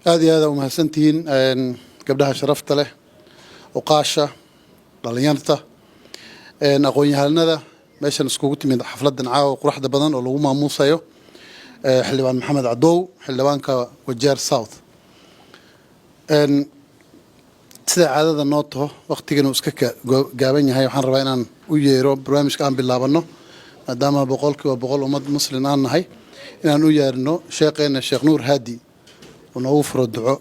هذه ومحسنتين قبلها شرفت له وقاشة dhalinyarta aqoon-yahanada meeshan iskugu timid xafladan caawa quruxda badan oo lagu maamuusayo xildhibaan Maxamed Cadow xildhibaanka Wajeer South sida caadada nooto waqtigan iska gaaban yahay waxaan rabaa inaan u yeero barnaamijka aan bilaabano maadaama boqolkiiba boqol ummad muslim aan nahay inaan u yeerno sheekheena Sheekh Nuur Haadi oo noogu furo duco.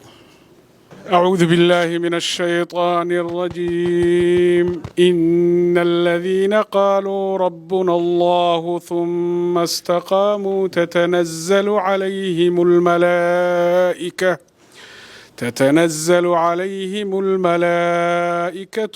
أعوذ بالله من الشيطان الرجيم إن الذين قالوا ربنا الله ثم استقاموا تتنزل عليهم الملائكة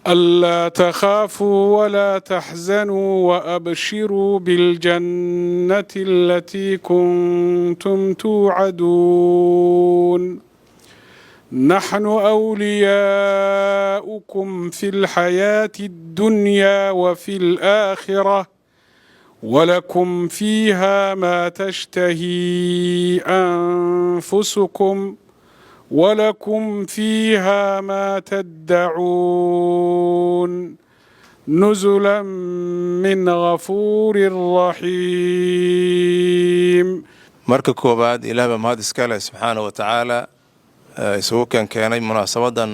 ألا تخافوا ولا تحزنوا وأبشروا بالجنة التي كنتم توعدون نحن أولياؤكم في الحياة الدنيا وفي الآخرة ولكم فيها ما تشتهي أنفسكم ولكم فيها ما تدعون نزلا من غفور رحيم. marka koobaad Ilaahay baa mahad iska leh subxaanahu wa ta'aala isagoo keenay munaasabadan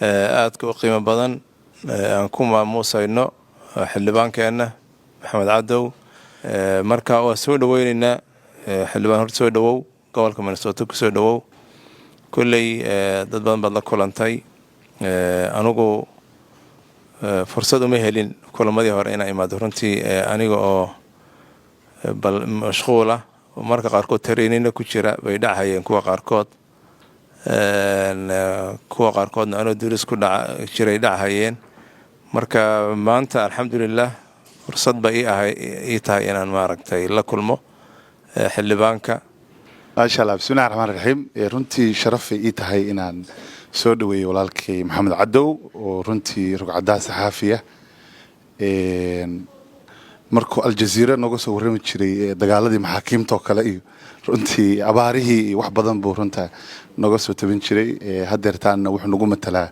aadka u qiimo badan aan ku maamuusayno xildhibaankeena Maxamed Cadow marka waa soo dhaweynaynaa xildhibaan hor soo dhawow gobolka Minnesota ku soo dhawow kulley dad badan baad la kulantay anigu fursad uma helin kulamadii hore inaan imaado runtii aniga oo bal mashquul ah marka qaarkood tareenina ku jira bay dhacayeen kuwa qaarkoodna anoo duris ku jiray dhacayeen marka maanta alxamdulillah fursad ba ii tahay inaan maaragtay la kulmo xildhibaanka. ما شاء الله بسم الله الرحمن الرحيم runtii sharaf ii tahay inaan soo dhaweeyo walaalkay Maxamed Cadow oo runtii rugcadaha saxaafiya markuu Al Jazeera nooga soo warrami jiray dagaaladii maxaakiimta oo kale iyo runtii abaarihii wax badan buu runta nooga soo tabin jiray hadeertaana wuxuu nagu matalaa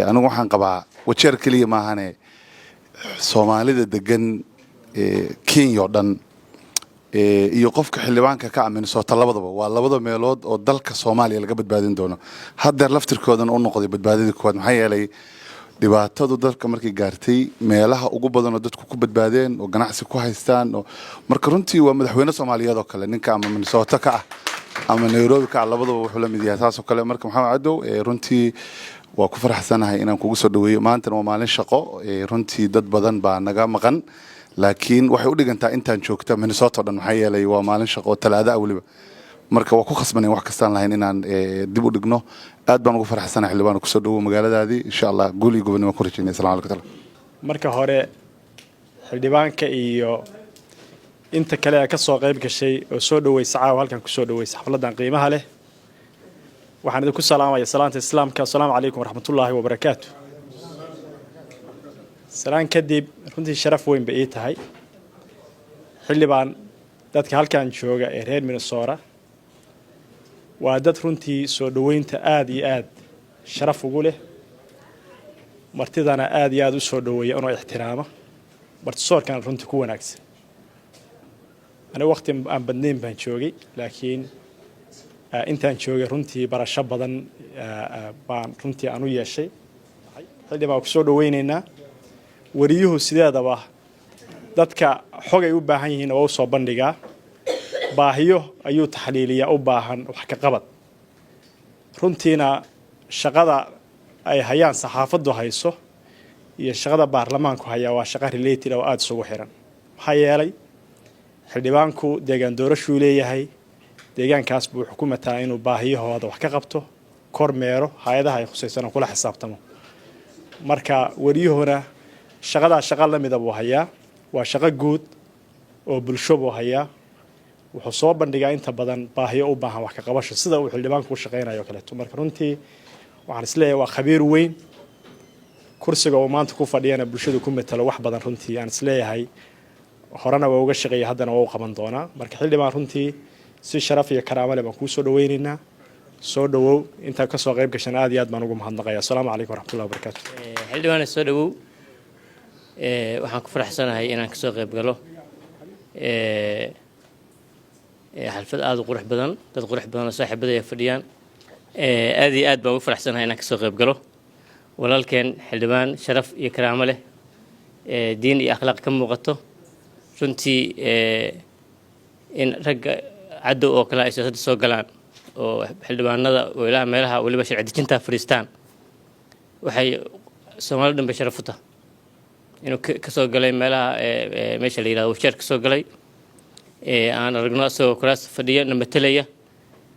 anigu waxaan qabaa Wajeer kaliya ma ahane Soomaalida degan Kenya oo dhan iyo qofka xildhibaanka ka Minnesota labadaba waa labada meelood oo dalka Soomaaliya laga badbaadin doono hadeer laftirkoodan u noqday badbaadada koowaad maxay yeelay dhibaatadu dalka markii gaartay meelaha ugu badan oo dadku ku badbaadeen oo ganacsi ku haystaan oo marka runtii waa madaxweyne Soomaaliyeed oo kale ninka ama Minnesota ka ah ama Nairobi ka labadaba wuxuu la mid yahay taas oo kale marka Maxamed Cadow runtii waa ku faraxsanahay inaan kugu soo dhaweeyo maanta waa maalin shaqo runtii dad badan baa naga maqan laakiin waxay u dhigantaa intaan joogta Minnesota dhan maxay yeelay waa maalin shaqo talaada waliba marka waa ku khasbanay wax kastaan lahayn inaan dib u dhigno aad baan ugu faraxsanahay xildhibaan ku soo dhawo magaaladaadii insha Allah guul iyo gobonimo ku rajaynaa salaamu calaykum marka hore xildhibaanka iyo inta kale ka soo qayb gashay oo soo dhaweysay caawa halkan ku soo dhaweysay xafladan qiimaha leh waxaan idinku salaamayaa salaanta islaamka assalaamu calaykum waraxmatullaahi wabarakaatuh. salaan kadib runtii sharaf weyn bay ii tahay xildhibaan dadka halkan jooga ee reer Minnesota waa dad runtii soo dhaweynta aad iyo aad sharaf ugu leh martidana aad iyo aad u soo dhaweeya inuu ixtiraamo martisoorkan runtii ku wanaagsan aniga waqti aan badnayn baan joogay laakiin intaan joogay runtii barasho badan baan runtii aan u yeeshay xildhibaan ku soo dhaweynaynaa wariyuhu sideedaba dadka xogay u baahan yihiin oo soo bandhigaa baahiyo ayuu taxliiliyaa u baahan wax ka qabad runtiina shaqada ay hayaan saxaafadu hayso iyo shaqada baarlamaanku haya waa shaqo related oo aad isugu xiran maxaa yeelay xildhibaanku deegaan doorashuu leeyahay deegaankaas buu xukuumataa inuu baahiyahooda wax ka qabto kormeero hay'adaha ay khusaysan kula xisaabtamo marka wariyuhuna shaqada la mid ah buu hayaa waa shaqo guud oo bulsho buu hayaa wuxuu soo bandhigaa inta badan baahiyo u baahan wax ka qabasho sida uu xildhibaanku u shaqeynayo kale marka runtii waxaan isleeyahay waa khabiir weyn kursiga uu maanta ku fadhiyana bulshadu ku metelo wax badan runtii aan isleeyahay horena waa uga shaqeeyay haddana waa u qaban doonaa marka xildhibaan runtii si sharaf iyo karaamo leh baan kuu soo dhaweynaynaa soo dhawow intaa ka soo qayb gashan aad iyo aad baan ugu mahadnaqayaa asalaamu calaykum waraxmatullahi wabarakaatu xildhibaan soo dhawow waxaan ku faraxsanahay inaan kasoo qayb galo xalfad aad u qurux badan dad qurux badan oo saaxiibada ay fadhiyaan aad iyo aad baan ugu faraxsanahay inaan kasoo qayb galo walaalkeen xildhibaan sharaf iyo karaamo leh diin iyo akhlaaq ka muuqato runtii in ragga cadow oo kale ay siyaasadda soo galaan oo xildhibaanada oo meelaha waliba sharci dejinta fariistaan waxay Soomaalidu dhanba sharaf u tahay inuu ka soo galay meelaha meesha la yiraahdo washaar ka soo galay aan aragno asoo kuraas fadhiya namatalaya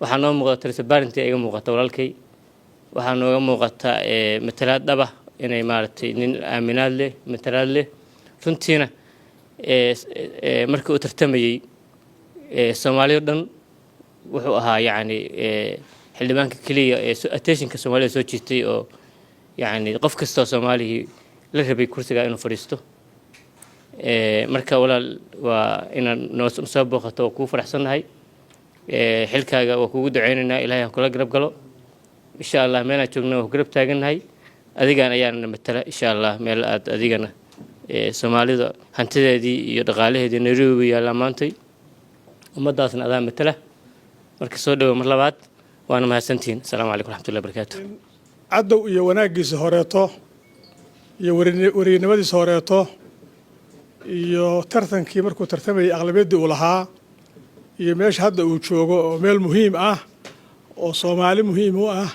waxaa noo muuqata transparency ay muuqata walaalkay waxaa nooga muuqata matalaad dhaba inay maaragtay nin aaminaad leh matalaad leh runtiina markii uu tartamayay Soomaaliya dhan wuxuu ahaa yacni xildhibaanka kaliya attentionka Soomaaliya soo jiitay oo yacni qof kasta oo Soomaali la rabay kursiga inuu fadhiisto marka walaal waa inaan noo soo booqato oo ku faraxsanahay xilkaaga waa kugu duceynaynaa Ilaahay ha kula garab galo insha Allah meena joogno oo garab taaganahay adigaan ayaana matala insha Allah meel aad adigana Soomaalida hantideedii iyo dhaqaalaheedii Nairobi yaala maantay ummadaasna adaa matala marka soo dhawo mar labaad waana mahadsantiin assalaamu calaykum waraxmatullahi wabarakaatu cadow iyo wanaagiisa horeeto iyo wareynimadiisa horeeto iyo tartankii markuu tartamayay aqlabiyadii uu lahaa iyo meesha hadda uu joogo oo meel muhiim ah oo Soomaali muhiim u ah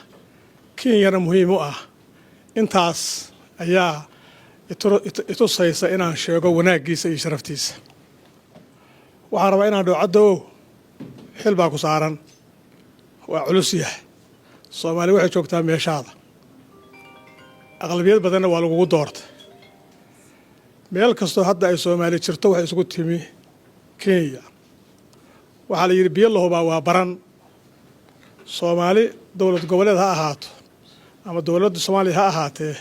Kenyana muhiim u ah intaas ayaa itusaysa inaan sheego wanaagiisa iyo sharaftiisa waxaan rabaa inaan dhaho cadow xil baa ku saaran waa culus yahay Soomaali waxay joogtaa meeshaada aqlabiyad badanna waa lagugu doortay meel kastoo hadda ay Soomaali jirto waxay isugu timi Kenya waxaa la yidhi biyo la hubaa waa baran Soomaali dowlad goboleed ha ahaato ama dowladda Soomaaliya ha ahaatee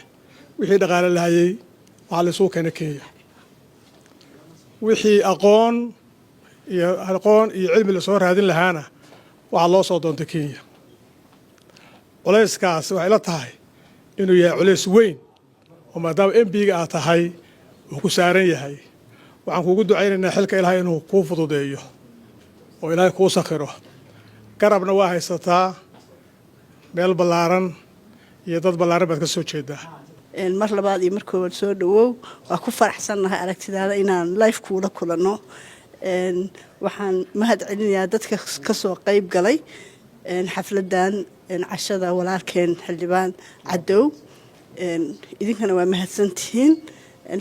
wixii dhaqaale lahayay waxaa la isugu keenay Kenya wixii aqoon iyo cilmi la soo raadin lahaana waxaa loo soo doontay Kenya culayskaas waxay la tahay inuu yahay culays weyn oo maadaama MPga aad tahay uu ku saaran yahay waxaan kuugu ducaynaynaa xilka Ilaahay inuu kuu fududeeyo oo Ilaahay kuu sakhiro garabna waa haysataa meel ballaaran iyo dad ballaaran baad ka soo jeedaa mar labaad iyo mar koowaad soo dhawow waa ku faraxsanahay aragtidaada inaan live kuula kulanno waxaan mahad celinayaa dadka ka soo qayb galay xafladan cashada walaalkeen xildhibaan cadow idinkana waa mahadsantihiin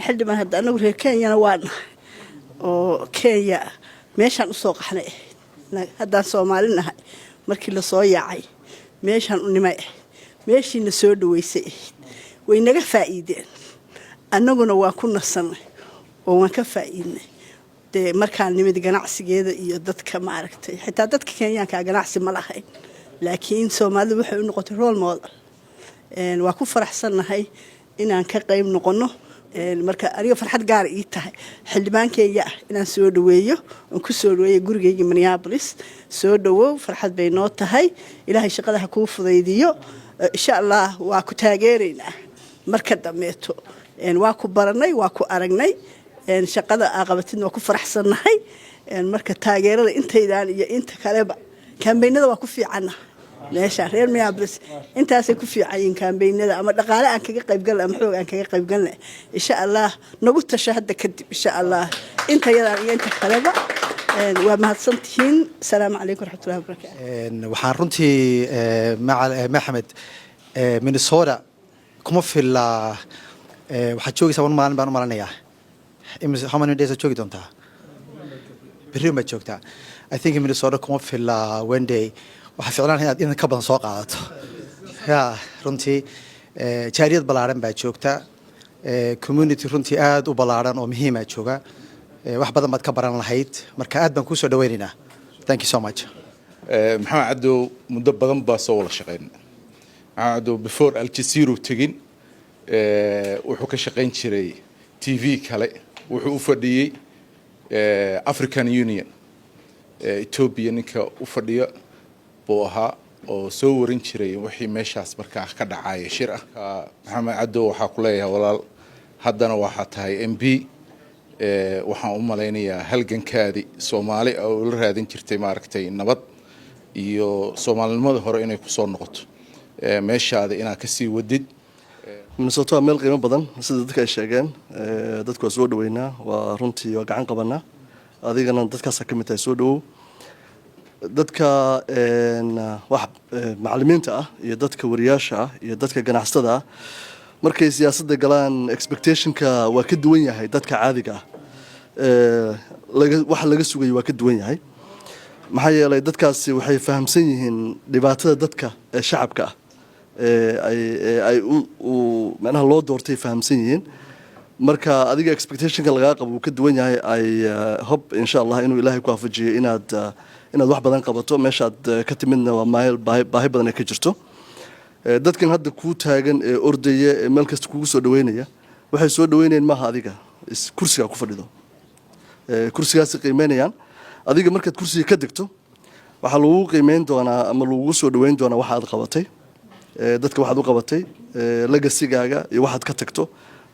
xildhibaan hadda anagu reer Kenyana waa nahay oo Kenya meeshaan u soo qaxnay haddaan Soomaali nahay markii la soo yaacay meeshaan u nimay meeshiina soo dhaweysay way naga faa'iideen annaguna waa ku nasanay oo waan ka faa'iidnay markaan nimid ganacsigeeda iyo dadka maaragtay xitaa dadka Kenyaanka ganacsi ma lahayn laakiin Soomaalidu waxay u noqotay role model waa ku faraxsanahay inaan ka qayb noqono marka aniga farxad gaar ii tahay xildhibaankeyga inaan soo dhaweeyo oo ku soo dhaweeyo gurigeyga Minneapolis soo dhawow farxad bay noo tahay Ilaahay shaqada ha kuu fudaydiyo insha Allah waa ku taageeraynaa marka dambeeto waa ku baranay waa ku aragnay shaqada aqabatidna waa ku faraxsanahay marka taageerada intaydaan iyo inta kaleba kambeynada waa ku fiicana meesha reer Minneapolis intaasay ku fiicayin kambeynada ama dhaqaale aan kaga qayb gal ama xoog aan kaga qayb galnay insha Allah nagu tashahada kadib insha Allah inta yadaan iyo inta kaleba waa mahadsantihiin assalaamu calaykum waraxmatullaahi wabarakaatuh waxaan runtii Maxamed Minnesota kuma filla waxaad joogaysaa one maalin baan u malanayaa how many days aad joogi doontaa berri baad joogtaa I think Minnesota kuma filla one day waxaa ficlaan inaad in ka badan soo qaadato ya runtii jaariyad ballaaran baa joogta community runtii aad u ballaaran oo muhiim ah jooga wax badan baad ka baran lahayd marka aad baan kuu soo dhaweynaynaa thank you so much maxamed cadow muddo badan baa soo wada shaqeyn maxamed cadow before Al Jazeera tegin wuxuu ka shaqeyn jiray TV kale wuxuu u fadhiyay African Union Ethiopia ninka u fadhiya buu ahaa oo soo warin jiray wixii meeshaas markaa ka dhacay shir ah Maxamed Caddo waxa ku leeyahay walaal haddana waxa tahay MP waxaan u maleynayaa halgankaadii Soomaali oo la raadin jirtay maaragtay nabad iyo Soomaalinimada hore inay ku soo noqoto meeshaada inaad ka sii wadid Minnesota meel qiimo badan sida dadka ay sheegeen dadku soo dhaweynaa waa runtii waa gacan qabanaa adigana dadkaas ka mid tahay soo dhawow dadka wax macallimiinta ah iyo dadka wariyaasha ah iyo dadka ganacsatada ah markay siyaasadda galaan expectationka waa ka duwan yahay dadka caadiga ah waxa laga sugay waa ka duwan yahay maxaa yeelay dadkaasi waxay fahamsan yihiin dhibaatada dadka shacabka ah ay macnaha loo doortay fahamsan yihiin marka adiga expectationka laga qabo uu ka duwan yahay ay hope insha Allah inuu Ilaahay ku waafajiyo inaad wax badan qabato meeshaad ka timidna waa baahi badan ay ka jirto dadkan hadda ku taagan ee ordaya ee meel kasta kugu soo dhaweynaya waxay soo dhaweynayaan maaha adiga kursiga ku fadhido kursigaas qiimeynayaan adiga markaad kursiga ka degto waxa lagu qiimeyn doonaa ama lagu soo dhaweyn doonaa waxa aad qabatay dadka waxaad u qabatay legacy-gaaga iyo waxaad ka tagto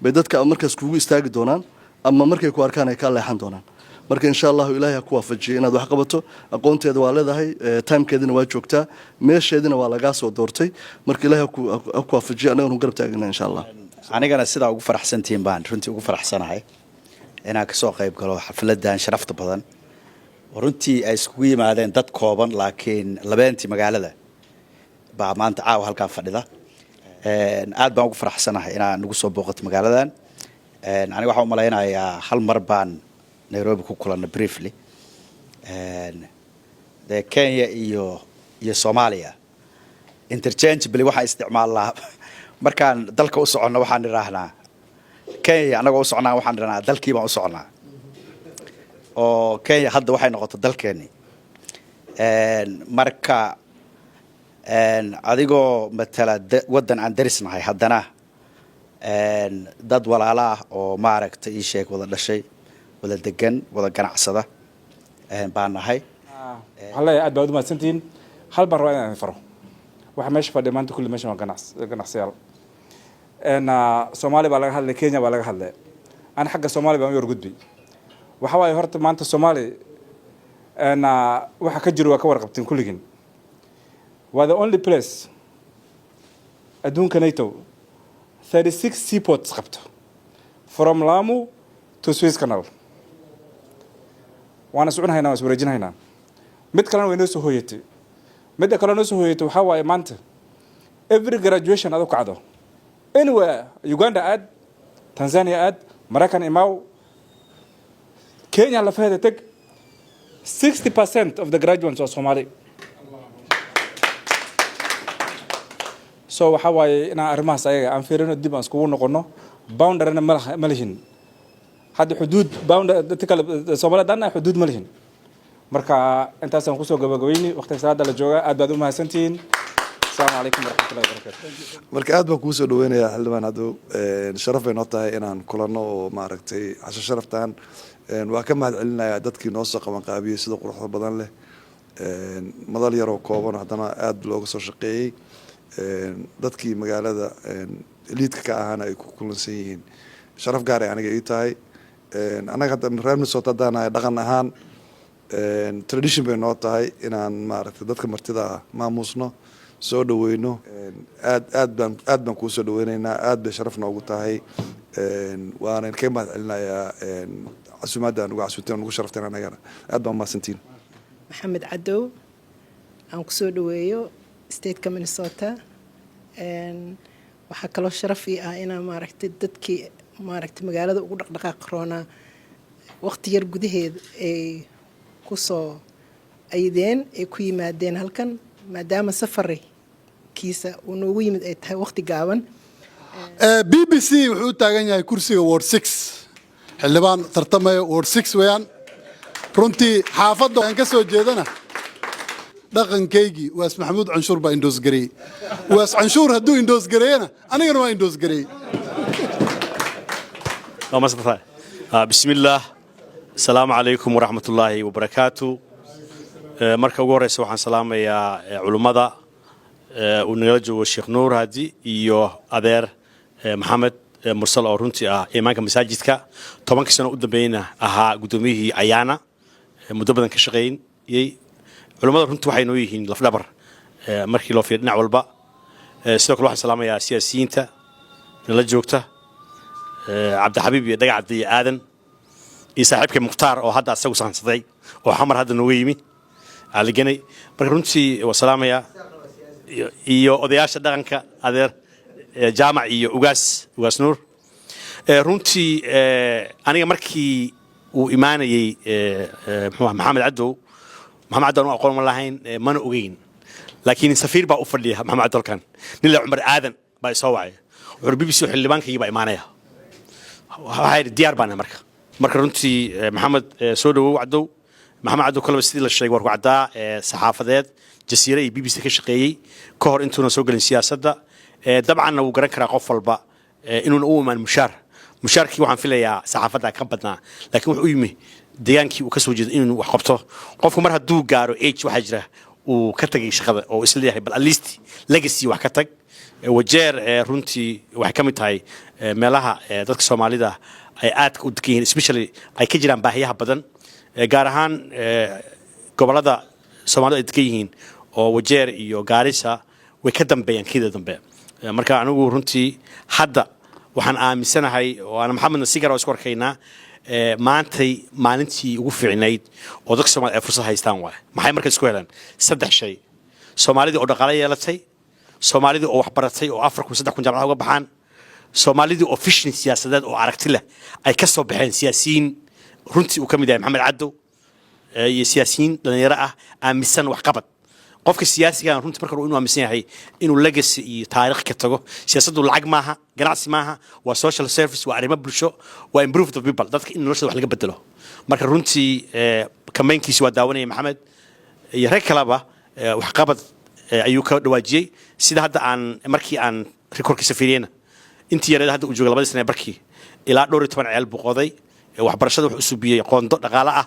bay dadka markaas kugu istaagi doonaan ama markay ku arkaan ay ka leexan doonaan marka insha Allah Ilaahay ha ku waafajiyo inaad wax qabato aqoonteeda waa leedahay timekeedina waa joogtaa meesheedina waa laga soo doortay marka Ilaahay ha ku waafajiyo anaguna garab taagna insha Allah anigana sida ugu faraxsantiin baan runtii ugu faraxsanahay inaan ka soo qayb galo xafladan sharafta badan runtii ay isku yimaadeen dad kooban laakiin labeentii magaalada baa maanta caawa halkaan fadhida aad baan ugu faraxsanahay inaan nagu soo booqato magaaladan aniga waxaan u maleynayaa hal mar baan Nairobi ku kulana briefly Kenya iyo Soomaaliya interchangeably waxa isticmaalaa markaan dalka u socono waxaan iraahnaa Kenya anaga u soconaa waxaan iraahnaa dalkii baan u soconaa oo Kenya hadda waxay noqotay dalkeeni marka adigoo matala wadan aan darisnahay haddana dad walaala ah oo maaragtay ii sheeg wada dhashay wada degan wada ganacsada baan nahay wallahi aad baad u mahadsantiin hal bar waa inaan faro waxa meesha fadhiya maanta kulli meesha waa ganacsiyaal Soomaali baa laga hadlay Kenya baa laga hadlay aan xagga Soomaali baan u yar gudbay waxa waaye horta maanta Soomaali waxa ka jiro waa ka warqabteen kulligin waa the only place adduunka NATO 36 seaports qabto from Lamu to Suez Canal waana soconaynaa waa wareejinaynaa mid kalena way noo soo hooyatay mid kale noo soo hooyatay waxa waaye maanta every graduation aad u kacdo anywhere Uganda aad Tanzania aad Maraykan imaaw Kenya la fahada tag 60% of the graduates are Somali so waxa waaye inaan arrimahaas ayaga aan fiirino dib aan iskugu noqono boundaryna ma lihin hadda xuduud dadka kale Soomaaliland xuduud ma lihin marka intaas aan ku soo gabagabeeyay waqti salaada la jooga aad baad u mahadsantiin السلام عليكم ورحمة الله وبركاته. marka aad baan kuu soo dhaweynayaa xildhibaan Caddow sharaf bay noo tahay inaan kulanno oo maaragtay casho sharaftaan waa ka mahadcelinayaa dadkii noo soo qaban qaabiyay sida quruxda badan leh madal yar oo kooban haddana aad looga soo shaqeeyay dadkii magaalada liidka ka ahaana ay ku kulansan yihiin sharaf gaar ah aniga ii tahay anaga hadda reer Minnesota haddaan nahay dhaqan ahaan tradition bay noo tahay inaan maaragtay dadka martida ah maamuusno soo dhaweyno aad baan kuu soo dhaweynaynaa aad bay sharaf noogu tahay waana ka mahadcelinayaa casuumaadda ugu casuunteen ugu sharafteen anagana aad baan mahadsantiin Maxamed Caddow aan ku soo dhaweeyo state-ka Minnesota waxa kaloo sharaf ii ah inaan maaragtay dadkii maaragtay magaalada ugu dhaqdhaqaaq roona waqti yar gudaheed ay ku soo aydeen ay ku yimaadeen halkan maadaama safaray kiisa uu noogu yimid ay tahay waqti gaaban BBC wuxuu taagan yahay kursiga Ward 6 xildhibaan tartamaya Ward 6 weeyaan runtii xaafadda aan ka soo jeedana dhaqankeygii waas Maxamuud Canshuur baa indoos gareeyay waas Canshuur hadduu indoos gareeyana anigana waa indoos gareeyay بسم الله السلام عليكم ورحمة الله وبركاته. مركب ورئيس وحن سلام يا علماء ونرجو الشيخ نور هادي يو أدير محمد مرسل أورنتي إيمانك مساجدك طبعا كسنة قدام بينا قدوميه عيانا مدبنا كشغين علماء رنتي waxay noo yihiin laf dhabar markii loo fiirinac walba sidoo kale waxaan salaamayaa siyaasiyiinta la joogta Cabdi Xabiib iyo Daga Cabdi Aadan iyo saaxiibka Mukhtaar oo hadda asagu saansaday oo xamar hadda noo yimi aliganay marka runtii waa salaamayaa iyo odayaasha dhaqanka adeer jaamac iyo ugaas nuur runtii aniga markii uu imaanayay maxamed cadow ما أقول ما لهين ما نقولين لكن سفير بقى أفضلها محمد عبد الكان نلا عمر آدم بقى يسوعي وربي بيسوي حل بانك يبقى إيمانية هاي الديار بنا مركز رنتي محمد سودو عدو محمد عدو كل بس الشيء ورقة عدا صحافة ذات جسيرة بي بي سي كشقي كهر انتو نسوق السياسة ده طبعا وقرن كرا قفل بقى إنه نقوم من مشاركي وعن فيلا صحافة ده كبتنا لكن وحويمي deegaankii uu ka soo jeedo inuu wax qabto qofku mar hadduu gaaro age waxa jira uu ka tagay shaqada oo isla yahay bal at least legacy wax ka tag wajeer runtii waxay ka mid tahay meelaha dadka Soomaalida ay aad u degan especially ay ka jiraan baahiyaha badan gaar ahaan gobolada Soomaalida ay degan yihiin oo wajeer iyo Gaarisa way ka dambeeyaan kida dambe marka anigu runtii hadda waxaan aaminsanahay oo aan Maxamed Nasigar oo isku arkaynaa maantay maalintii ugu fiicnayd oo dadka Soomaaliyeed ay fursad haystaan waa maxay markaa isku helaan saddex shay Soomaalida oo dhaqaale yeelatay Soomaalida oo wax baratay oo 4,000 jaamacad uga baxaan Soomaalida oo vision siyaasadeed oo aragti leh ay ka soo baxeen siyaasiyiin runtii uu ka mid yahay Maxamed Caddo iyo siyaasiyiin dhalinyaro ah aaminsan wax qabad qofka siyaasiga runtii marka uu inuu aaminsan yahay inuu legacy iyo taariikh ka tago siyaasaddu lacag maaha ganacsi maaha waa social service waa arrimo bulsho waa improve the people dadka in noloshooda wax laga bedelo marka runtii kameenkiisa waa daawanaya Maxamed iyo rag kaleba wax qabad ayuu ka dhawaajiyay sida hadda aan markii aan rekoorkiisa fiiriyana intii yareed hadda uu joogo 2 sano barkii ilaa 12 ceel buqoday waxbarashada wuxuu subiyay qondo dhaqaale ah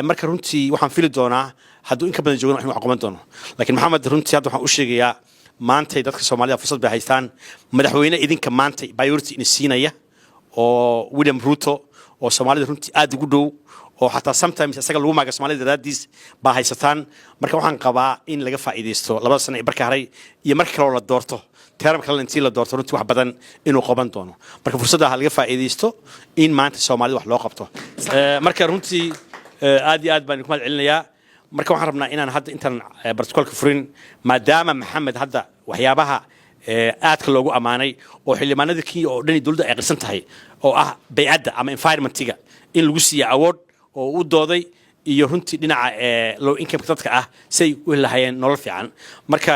marka runtii waxaan fili doonaa hadduu in ka badan joogno inuu aqoon doono laakiin Maxamed runtii hadda waxaan u sheegayaa maanta dadka Soomaalida fursad bay haystaan madaxweyne idinka maanta priority in siinaya oo William Ruto oo Soomaalida runtii aad ugu dhow oo xataa sometimes asaga lagu maaga Soomaalida raadiis baa haysataan marka waxaan qabaa in laga faa'iideysto 2 sano ee barka haray iyo markii kale la doorto teeram kale intii la doorto runtii wax badan inuu qaban doono marka fursadaha laga faa'iideysto in maanta Soomaalida wax loo qabto marka runtii aad iyo aad baan ku mahadcelinayaa marka waxaan rabnaa inaan hadda intaan bartikolka furin maadaama Maxamed hadda waxyaabaha aadka loogu amaanay oo xildhibaanada kii oo dhani dawladda ay qarsan tahay oo ah bay'adda ama environmentiga in lagu siiyo award oo u dooday iyo runtii dhinaca low income dadka ah say u lahayeen nolol fiican marka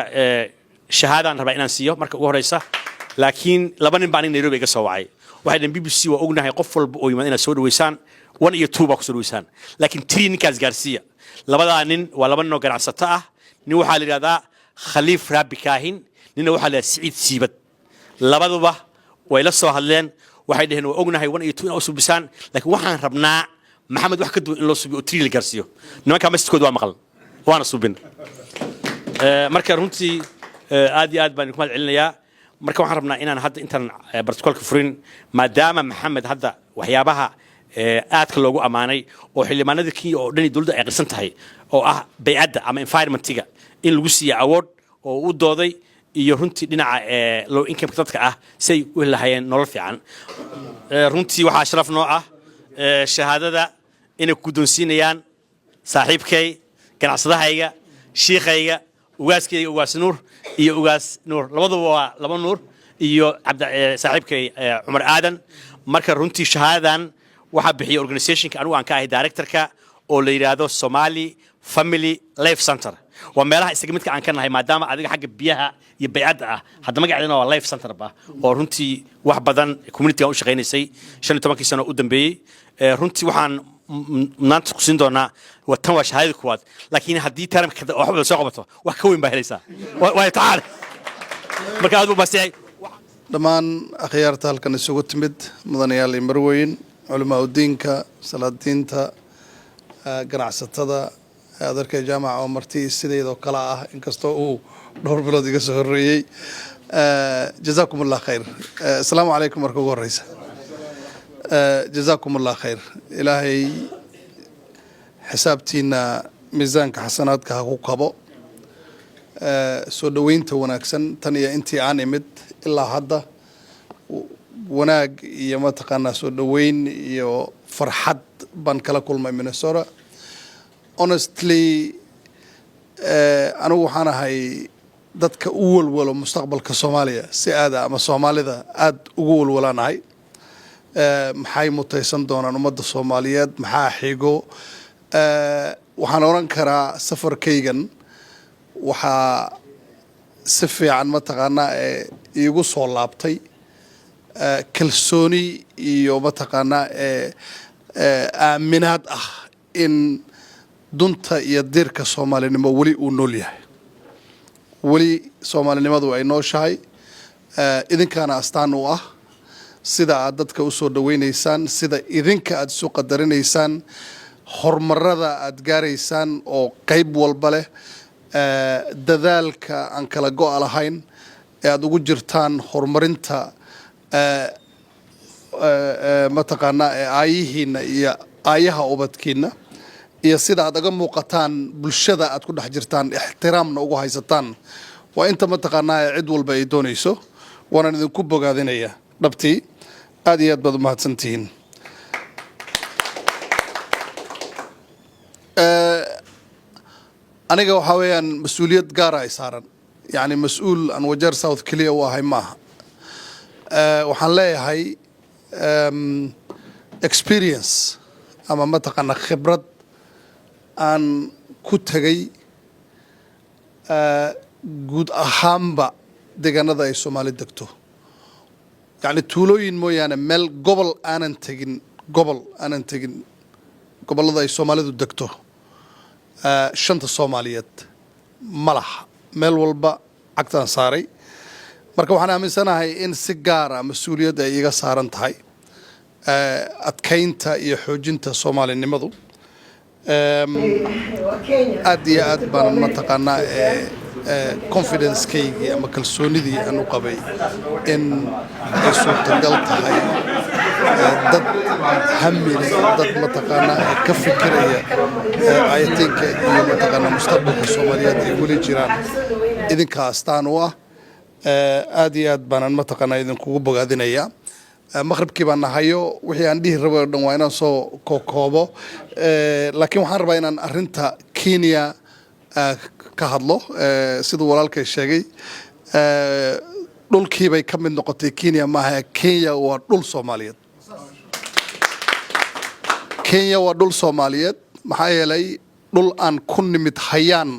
shahaadaan rabaa inaan siiyo marka ugu horeysa laakiin laba nin baan Nairobi ka soo wacay waxay dhan BBC waa ognahay qof walba oo yimaad inaad soo dhaweysaan 1 iyo 2 baa ku soo dhaweysaan laakiin 3 ninkaas gaarsiiya labadaa nin waa laba nin oo ganacsato ah nin waxaa la yiraahdaa Khaliif Rabbi Kaahin nina waxaa la Saciid Siibad labaduba way la soo hadleen waxay dhaheen waa ognahay 1 iyo 2 inaa u subisaan laakiin waxaan rabnaa Maxamed wax ka duwan in loo subiyo 3 la gaarsiiyo nimanka masjidkooda waa maqal waana subin marka runtii aad iyo aad baan ku mahadcelinayaa marka waxaan rabnaa inaan hadda intaan bartikolka furin maadaama Maxamed hadda waxyaabaha aadka loogu amaanay oo xildhibaanada kii oo dhani dawladda ay qarsan tahay oo ah bay'adda ama environmentiga in lagu siiyo award oo u dooday iyo runtii dhinaca low income dadka ah say u lahayeen nolol fiican runtii waxaa sharaf noo ah shahaadada inay ku doonsiinayaan saaxiibkay ganacsadahayga shiikhayga ugaaskayga ugaas nuur iyo ugaas nuur labaduba waa laba nuur iyo saaxiibkay Cumar Aadan marka runtii shahaadadan waxa bixiyo organizationka anigu aan ka ahay directorka oo la yiraahdo Somali Family Life Center waa meelaha isaga midka aan ka nahay maadaama adiga xagga biyaha iyo bay'adda ah hadda magaceedana waa Life Center ba oo runtii wax badan community-ga u shaqeynaysay 15 sano u dambeeyay runtii waxaan maanta ku siin doonaa watan waa shahaadada kuwaad laakiin haddii taramka waxba soo qabato wax ka weyn baa helaysaa waa tacaal marka aad u baasay dhammaan akhyaarta halkan isugu timid mudanayaal iyo marweyn علماء الدين كصلاة الدين ganacsatada adarka jaamaca oo marti sideedoo kale ah inkastoo uu dhowr bilood iga soo horeeyay جزاكم الله خير السلام عليكم ورحمة الله وبركاته جزاكم الله خير إلهي حسابتينا ميزانك حسناتك هاكو قبو سو دوينت وناكسن تانية انتي عانمد إلا هذا وناك يما تقانا سو دوين يو فرحات بان كلا كل ما من السورة honestly أنا وحانا هاي dadka u walwalo mustaqbalka Soomaaliya si aad ama Soomaalida aad ugu walwalaanahay maxay mutaysan doonaan ummadda Soomaaliyeed maxaa xigo waxaan oran karaa safarkaygan waxa si fiican ma taqaanaa iigu soo laabtay kalsooni iyo ma taqaanaa aaminaad ah in dunta iyo dirka Soomaalinimo wali uu nool yahay wali Soomaalinimadu ay nooshahay idinkaana astaan u ah sida aad dadka u soo dhaweynaysaan sida idinka aad soo qadarinaysaan horumarada aad gaaraysaan oo qayb walba leh dadaalka aan kala go'a lahayn ee aad ugu jirtaan horumarinta ma taqaanaa aayihiina iyo aayaha ubadkiina iyo sida aad aga muuqataan bulshada aad ku dhex jirtaan ixtiraamna ugu haysataan waa inta ma taqaanaa cid walba ay doonayso waana idinku bogaadinaya dhabtii aad iyo aad baad u mahadsantihiin aniga waxa weeyaan mas'uuliyad gaar ah ay saaran yani mas'uul aan Wajeer South kaliya u ahay maaha waxaan leeyahay experience ama ma taqaanaa khibrad aan ku tagay guud ahaanba deegaanada ay Soomaali degto yani tuulooyin mooyaane meel gobol aanan tegin gobolada ay Soomaalidu degto shanta Soomaaliyeed malaha meel walba cagtaan saaray marka waxaan aaminsanahay in si gaar ah mas'uuliyad ay iga saaran tahay adkaynta iyo xoojinta Soomaalinimadu aad iyo aad baan ma taqaanaa confidence-kaygii ama kalsoonidii aan u qabay in ay suurtagal tahay dad hamile dad ma taqaanaa ka fikiraya ayatinka iyo ma taqaanaa mustaqbalka Soomaaliyeed ay weli jiraan idinka astaan u ah aad iyo aad baan ma taqaanaa idinkugu bogaadinaya maqribkii baan nahayo wixii aan dhihi rabo dhan waa inaan soo koobo laakiin waxaan rabaa inaan arinta Kenya ka hadlo sidoo walaalkay sheegay dhulkii bay ka mid noqotay Kenya maaha Kenya waa dhul Soomaaliyeed Kenya waa dhul Soomaaliyeed maxaa yeelay dhul aan ku nimid hayaan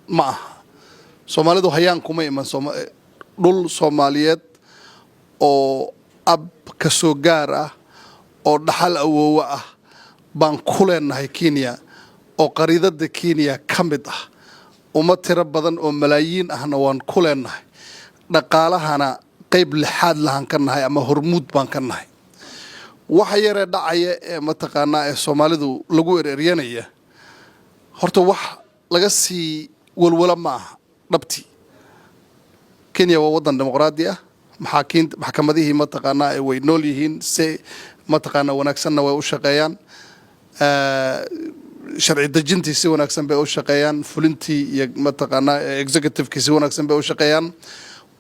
ma aha Soomaalidu hayaan kuma iman dhul Soomaaliyeed oo ab ka soo gaar ah oo dhaxal awoowa ah baan ku leenahay Kenya oo qariidada Kenya ka mid ah uma tiro badan oo malaayiin ahna waan ku leenahay dhaqaalahana qayb lixaad lahan ka nahay ama hormuud baan ka nahay waxa yare dhacaya ee ma taqaanaa ee Soomaalidu lagu ereeryanaya horta wax laga sii walwala ma aha dhabtii Kenya waa wadan dimuqraadi ah maxkamadihii ma taqaanaa ay way nool yihiin si ma taqaanaa wanaagsanna way u shaqeeyaan sharci dejintii si wanaagsan bay u shaqeeyaan fulintii iyo ma taqaanaa executive-kii si wanaagsan bay u shaqeeyaan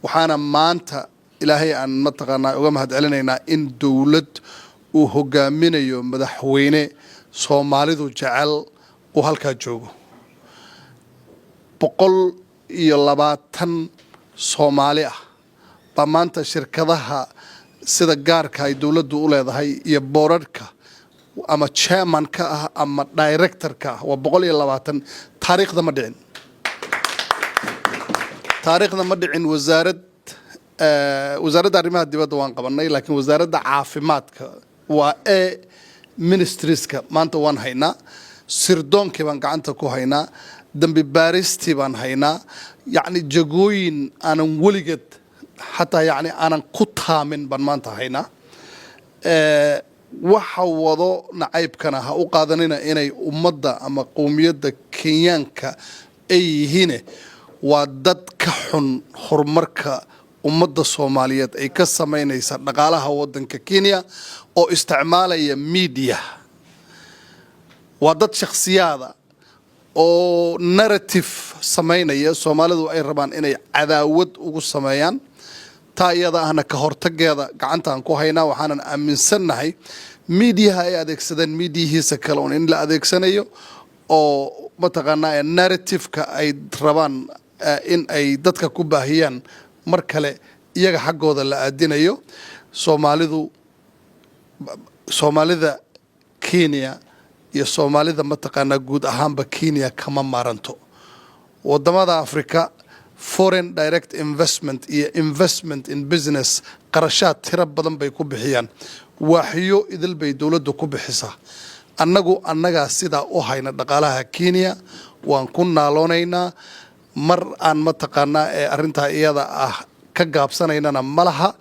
waxaana maanta ilaahay aan ma taqaanaa uga mahadcelinaynaa in dawlad uu hogaaminayo madaxweyne Soomaalidu jecel uu halkaa joogo 120 Soomaali ah ba maanta shirkadaha sida gaarka ay dawladdu u leedahay iyo boorarka ama chairman ka ah ama director ka waa 120 taariikhda ma dhicin wasaaradda arrimaha dibadda waan qabanay laakiin wasaaradda caafimaadka waa ministrieska maanta waan haynaa sirdoonkii baan gacanta ku haynaa dambi baaristii baan haynaa yacni jagooyin aanan weligeed xataa yacni aanan ku taamin baan maanta haynaa waxa wado nacaybkana ha u qaadanina inay ummadda ama qowmiyadda kenyaanka ay yihiin waa dad ka xun horumarka ummadda Soomaaliyeed ay ka sameynaysa dhaqaalaha waddanka Kenya oo isticmaalaya media waa dad shakhsiyaada oo narrative sameynaya Soomaalidu ay rabaan inay cadaawad ugu sameeyaan taa iyada ahna ka hortageeda gacantaan ku haynaa waxaanan aaminsanahay media ay adeegsadeen mediahiisa kale oo in la adeegsanayo oo mataqaanaa narrative-ka ay rabaan in ay dadka ku baahiyaan mar kale iyaga xaggooda la aadinayo Soomaalida Kenya iyo Soomaalida mataqaanaa guud ahaanba Kenya kama maaranto wadamada Afrika foreign direct investment iyo investment in business qarashaad tira badan bay ku bixiyaan waaxiyo idil bay dawladdu ku bixisaa annaga sida u hayna dhaqaalaha Kenya waan ku naaloonaynaa mar aan mataqaanaa arinta iyada ah ka gaabsanaynana malaha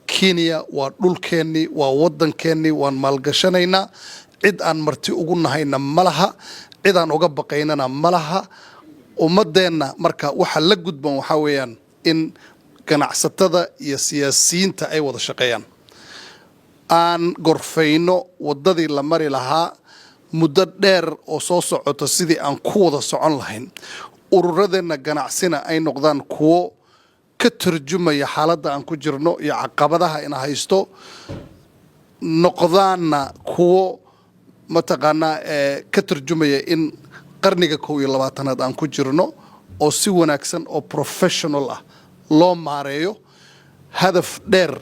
Kenya waa dhulkeenni waa waddankeenni waan maalgashanaynaa cid aan marti ugu nahayna malaha cid aan uga baqaynana malaha ummadeenna marka waxa la gudban waxa weeyaan in ganacsatada iyo siyaasiyiinta ay wada shaqeeyaan aan gorfayno wadadii la mari lahaa muddo dheer oo soo socota sidii aan ku wada socon lahayn ururadeenna ganacsina ay noqdaan kuwo ka turjumaya xaaladda aan ku jirno iyo caqabadaha in haysto noqdaanna kuwo mataqaanaa ka turjumaya in qarniga 21aad aan ku jirno oo si wanaagsan oo professional ah loo maareeyo hadaf dheer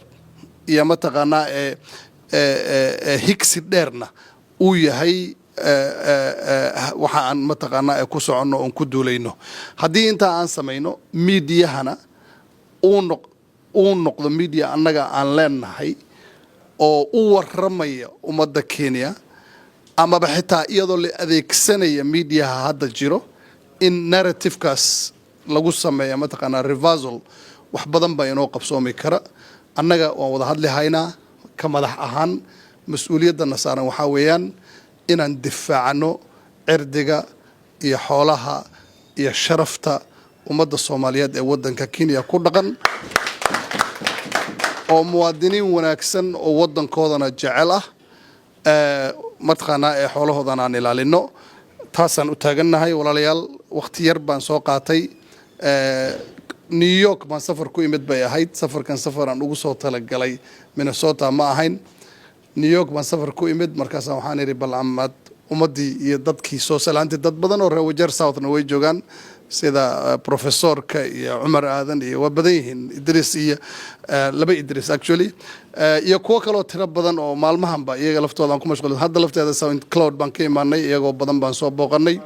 iyo mataqaanaa higsi dheerna uu yahay waxa aan mataqaanaa ku soconno oo ku duulayno haddii inta aan samayno media-hana uu noqdo media annaga aan leenahay oo u waramaya ummadda Kenya amaba xitaa iyadoo la adeegsanaya media-ha hadda jiro in narrative-kaas lagu sameeyo mataqaanaa reversal wax badan baa inoo qabsoomi kara annaga waan wada hadli haynaa ka madax ahaan mas'uuliyadana saaran waxa weeyaan inaan difaacno cirdiga iyo xoolaha iyo sharafta ummadda Soomaaliyeed ee waddanka Kenya ku dhaqan oo muwaadiniin wanaagsan oo waddankoodana jecel ah mataqaanaa xoolahoodana aan ilaalino taasaan u taagannahay walaalayaal waqti yar baan soo qaatay New York baan safar ku imid bay ahayd safarkan safaraan ugu soo talagalay Minnesota ma ahayn New York baan safar ku imid markaas waxaan iri bal amad ummadii iyo dadkii soo salaantay dad badan oo reer Wajeer Southna way joogaan sida professorka iyo Umar Aadan iyo waa badan yihiin Idris iyo laba Idris actually iyo kuwa kale oo tiro badan oo maalmahanba iyaga laftooda aan ku mashquulin hadda lafteeda Sound Cloud baan ka imaanay iyagoo badan baan soo booqanay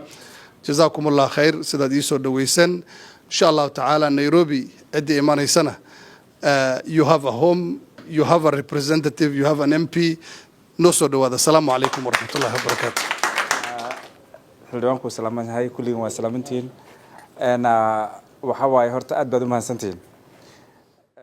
jazakumullah khair sidaad ii soo dhaweysan insha Allah ta'ala Nairobi cidii imaanaysana you have a home you have a representative you have an MP no soo dhawaada assalamu alaykum wa rahmatullahi wa barakatuh xildhibaanku salaamahay kulligiin waa salaamantiin waxa waaye horta aad baad u mahadsantihiin